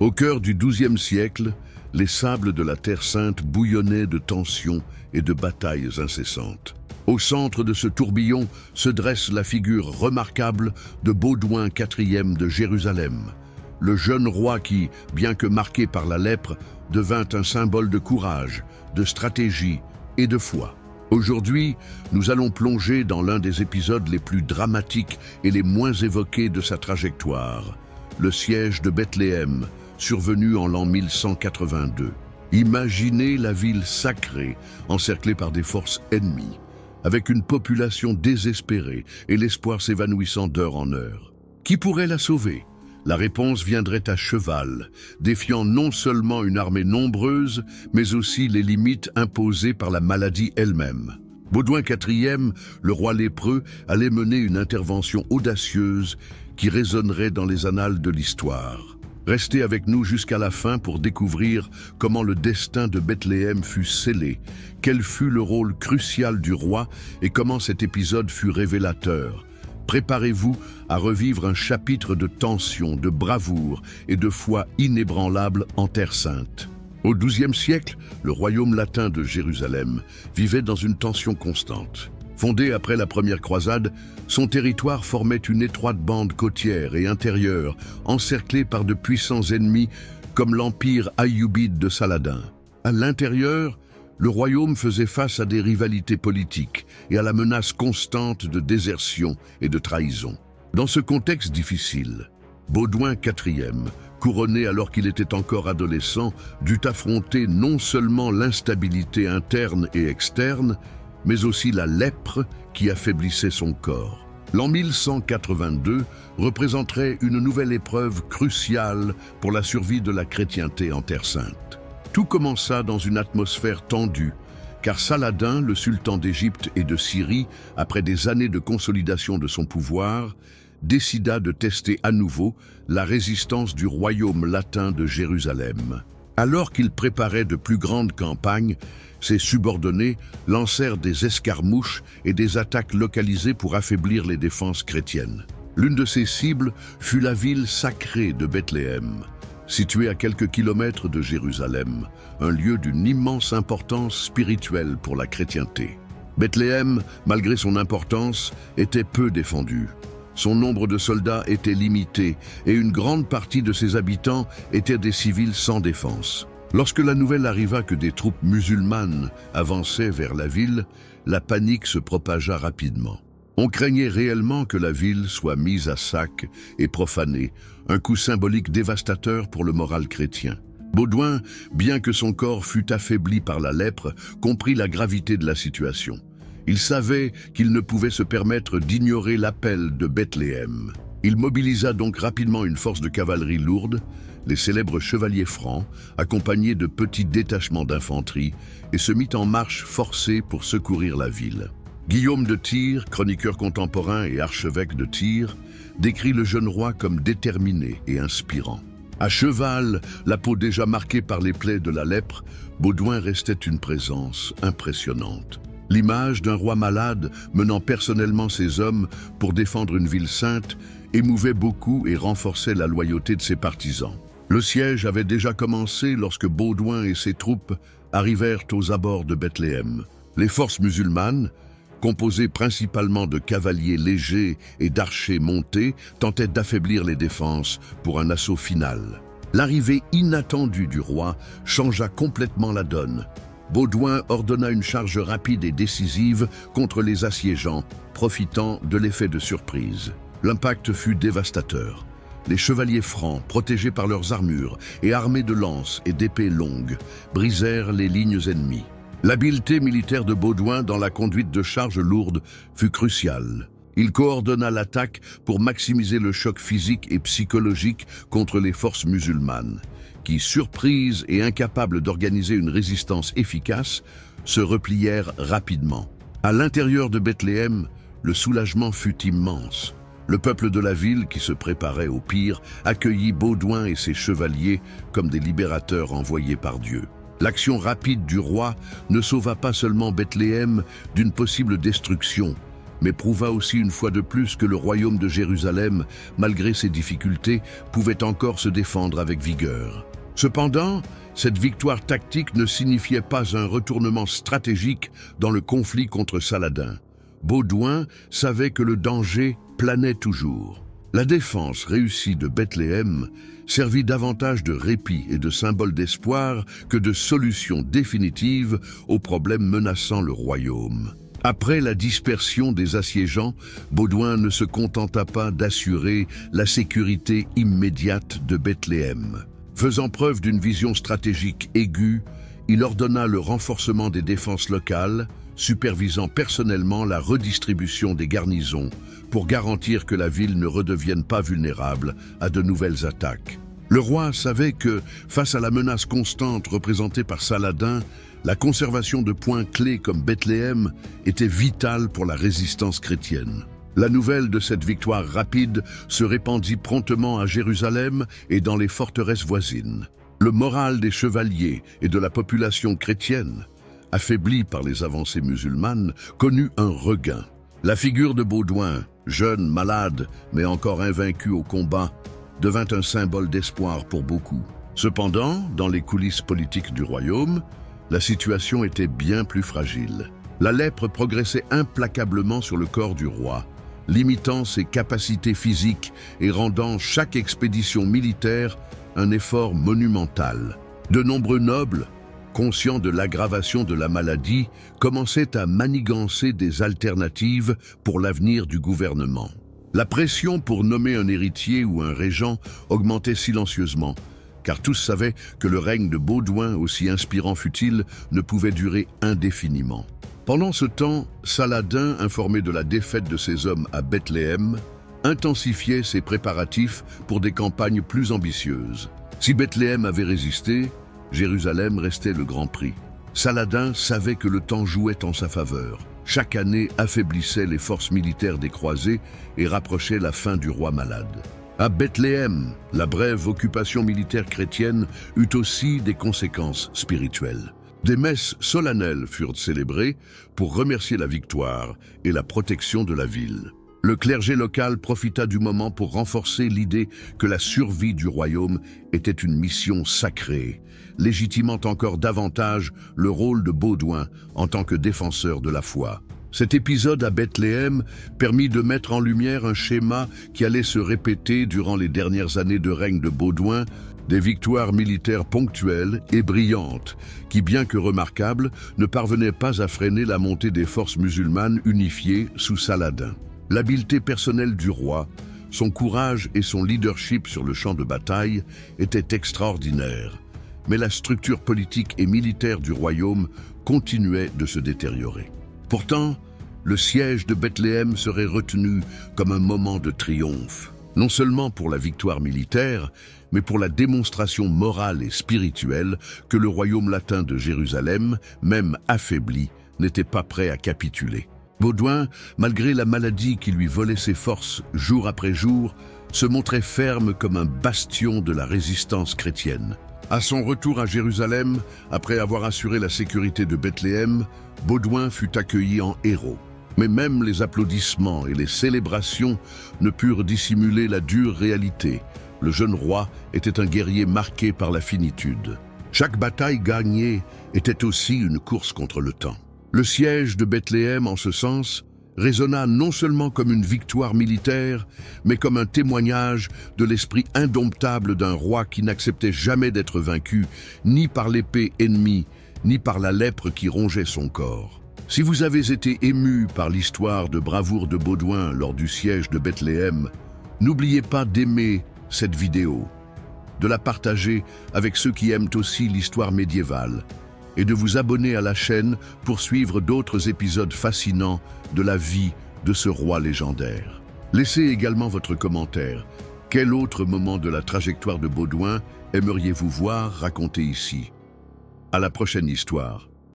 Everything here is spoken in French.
Au cœur du XIIe siècle, les sables de la Terre Sainte bouillonnaient de tensions et de batailles incessantes. Au centre de ce tourbillon se dresse la figure remarquable de Baudouin IV de Jérusalem, le jeune roi qui, bien que marqué par la lèpre, devint un symbole de courage, de stratégie et de foi. Aujourd'hui, nous allons plonger dans l'un des épisodes les plus dramatiques et les moins évoqués de sa trajectoire, le siège de Bethléem, survenu en l'an 1182. Imaginez la ville sacrée, encerclée par des forces ennemies, avec une population désespérée et l'espoir s'évanouissant d'heure en heure. Qui pourrait la sauver? La réponse viendrait à cheval, défiant non seulement une armée nombreuse, mais aussi les limites imposées par la maladie elle-même. Baudouin IV, le roi lépreux, allait mener une intervention audacieuse qui résonnerait dans les annales de l'histoire. Restez avec nous jusqu'à la fin pour découvrir comment le destin de Bethléem fut scellé, quel fut le rôle crucial du roi et comment cet épisode fut révélateur. Préparez-vous à revivre un chapitre de tension, de bravoure et de foi inébranlable en Terre Sainte. Au XIIe siècle, le royaume latin de Jérusalem vivait dans une tension constante. Fondé après la première croisade, son territoire formait une étroite bande côtière et intérieure, encerclée par de puissants ennemis comme l'empire aïoubide de Saladin. À l'intérieur, le royaume faisait face à des rivalités politiques et à la menace constante de désertion et de trahison. Dans ce contexte difficile, Baudouin IV, couronné alors qu'il était encore adolescent, dut affronter non seulement l'instabilité interne et externe, mais aussi la lèpre qui affaiblissait son corps. L'an 1182 représenterait une nouvelle épreuve cruciale pour la survie de la chrétienté en Terre Sainte. Tout commença dans une atmosphère tendue, car Saladin, le sultan d'Égypte et de Syrie, après des années de consolidation de son pouvoir, décida de tester à nouveau la résistance du royaume latin de Jérusalem. Alors qu'il préparait de plus grandes campagnes, ses subordonnés lancèrent des escarmouches et des attaques localisées pour affaiblir les défenses chrétiennes. L'une de ces cibles fut la ville sacrée de Bethléem, située à quelques kilomètres de Jérusalem, un lieu d'une immense importance spirituelle pour la chrétienté. Bethléem, malgré son importance, était peu défendue. Son nombre de soldats était limité et une grande partie de ses habitants étaient des civils sans défense. Lorsque la nouvelle arriva que des troupes musulmanes avançaient vers la ville, la panique se propagea rapidement. On craignait réellement que la ville soit mise à sac et profanée, un coup symbolique dévastateur pour le moral chrétien. Baudouin, bien que son corps fût affaibli par la lèpre, comprit la gravité de la situation. Il savait qu'il ne pouvait se permettre d'ignorer l'appel de Bethléem. Il mobilisa donc rapidement une force de cavalerie lourde, les célèbres chevaliers francs, accompagnés de petits détachements d'infanterie, et se mit en marche forcée pour secourir la ville. Guillaume de Tyr, chroniqueur contemporain et archevêque de Tyr, décrit le jeune roi comme déterminé et inspirant. À cheval, la peau déjà marquée par les plaies de la lèpre, Baudouin restait une présence impressionnante. L'image d'un roi malade menant personnellement ses hommes pour défendre une ville sainte émouvait beaucoup et renforçait la loyauté de ses partisans. Le siège avait déjà commencé lorsque Baudouin et ses troupes arrivèrent aux abords de Bethléem. Les forces musulmanes, composées principalement de cavaliers légers et d'archers montés, tentaient d'affaiblir les défenses pour un assaut final. L'arrivée inattendue du roi changea complètement la donne. Baudouin ordonna une charge rapide et décisive contre les assiégeants, profitant de l'effet de surprise. L'impact fut dévastateur. Les chevaliers francs, protégés par leurs armures et armés de lances et d'épées longues, brisèrent les lignes ennemies. L'habileté militaire de Baudouin dans la conduite de charges lourdes fut cruciale. Il coordonna l'attaque pour maximiser le choc physique et psychologique contre les forces musulmanes, qui, surprises et incapables d'organiser une résistance efficace, se replièrent rapidement. À l'intérieur de Bethléem, le soulagement fut immense. Le peuple de la ville, qui se préparait au pire, accueillit Baudouin et ses chevaliers comme des libérateurs envoyés par Dieu. L'action rapide du roi ne sauva pas seulement Bethléem d'une possible destruction, mais prouva aussi une fois de plus que le royaume de Jérusalem, malgré ses difficultés, pouvait encore se défendre avec vigueur. Cependant, cette victoire tactique ne signifiait pas un retournement stratégique dans le conflit contre Saladin. Baudouin savait que le danger planait toujours. La défense réussie de Bethléem servit davantage de répit et de symbole d'espoir que de solution définitive aux problèmes menaçant le royaume. Après la dispersion des assiégeants, Baudouin ne se contenta pas d'assurer la sécurité immédiate de Bethléem. Faisant preuve d'une vision stratégique aiguë, il ordonna le renforcement des défenses locales, supervisant personnellement la redistribution des garnisons pour garantir que la ville ne redevienne pas vulnérable à de nouvelles attaques. Le roi savait que, face à la menace constante représentée par Saladin, la conservation de points clés comme Bethléem était vitale pour la résistance chrétienne. La nouvelle de cette victoire rapide se répandit promptement à Jérusalem et dans les forteresses voisines. Le moral des chevaliers et de la population chrétienne, affaibli par les avancées musulmanes, connut un regain. La figure de Baudouin, jeune, malade, mais encore invaincu au combat, devint un symbole d'espoir pour beaucoup. Cependant, dans les coulisses politiques du royaume, la situation était bien plus fragile. La lèpre progressait implacablement sur le corps du roi, limitant ses capacités physiques et rendant chaque expédition militaire un effort monumental. De nombreux nobles, conscients de l'aggravation de la maladie, commençaient à manigancer des alternatives pour l'avenir du gouvernement. La pression pour nommer un héritier ou un régent augmentait silencieusement, car tous savaient que le règne de Baudouin, aussi inspirant fût-il, ne pouvait durer indéfiniment. Pendant ce temps, Saladin, informé de la défaite de ses hommes à Bethléem, intensifiait ses préparatifs pour des campagnes plus ambitieuses. Si Bethléem avait résisté, Jérusalem restait le grand prix. Saladin savait que le temps jouait en sa faveur. Chaque année affaiblissait les forces militaires des croisés et rapprochait la fin du roi malade. À Bethléem, la brève occupation militaire chrétienne eut aussi des conséquences spirituelles. Des messes solennelles furent célébrées pour remercier la victoire et la protection de la ville. Le clergé local profita du moment pour renforcer l'idée que la survie du royaume était une mission sacrée, légitimant encore davantage le rôle de Baudouin en tant que défenseur de la foi. Cet épisode à Bethléem permit de mettre en lumière un schéma qui allait se répéter durant les dernières années de règne de Baudouin, des victoires militaires ponctuelles et brillantes, qui, bien que remarquables, ne parvenaient pas à freiner la montée des forces musulmanes unifiées sous Saladin. L'habileté personnelle du roi, son courage et son leadership sur le champ de bataille étaient extraordinaires, mais la structure politique et militaire du royaume continuait de se détériorer. Pourtant, le siège de Bethléem serait retenu comme un moment de triomphe, non seulement pour la victoire militaire, mais pour la démonstration morale et spirituelle que le royaume latin de Jérusalem, même affaibli, n'était pas prêt à capituler. Baudouin, malgré la maladie qui lui volait ses forces jour après jour, se montrait ferme comme un bastion de la résistance chrétienne. À son retour à Jérusalem, après avoir assuré la sécurité de Bethléem, Baudouin fut accueilli en héros. Mais même les applaudissements et les célébrations ne purent dissimuler la dure réalité. Le jeune roi était un guerrier marqué par la finitude. Chaque bataille gagnée était aussi une course contre le temps. Le siège de Bethléem, en ce sens, résonna non seulement comme une victoire militaire, mais comme un témoignage de l'esprit indomptable d'un roi qui n'acceptait jamais d'être vaincu, ni par l'épée ennemie, ni par la lèpre qui rongeait son corps. Si vous avez été ému par l'histoire de bravoure de Baudouin lors du siège de Bethléem, n'oubliez pas d'aimer cette vidéo, de la partager avec ceux qui aiment aussi l'histoire médiévale, et de vous abonner à la chaîne pour suivre d'autres épisodes fascinants de la vie de ce roi légendaire. Laissez également votre commentaire. Quel autre moment de la trajectoire de Baudouin aimeriez-vous voir raconté ici? À la prochaine histoire.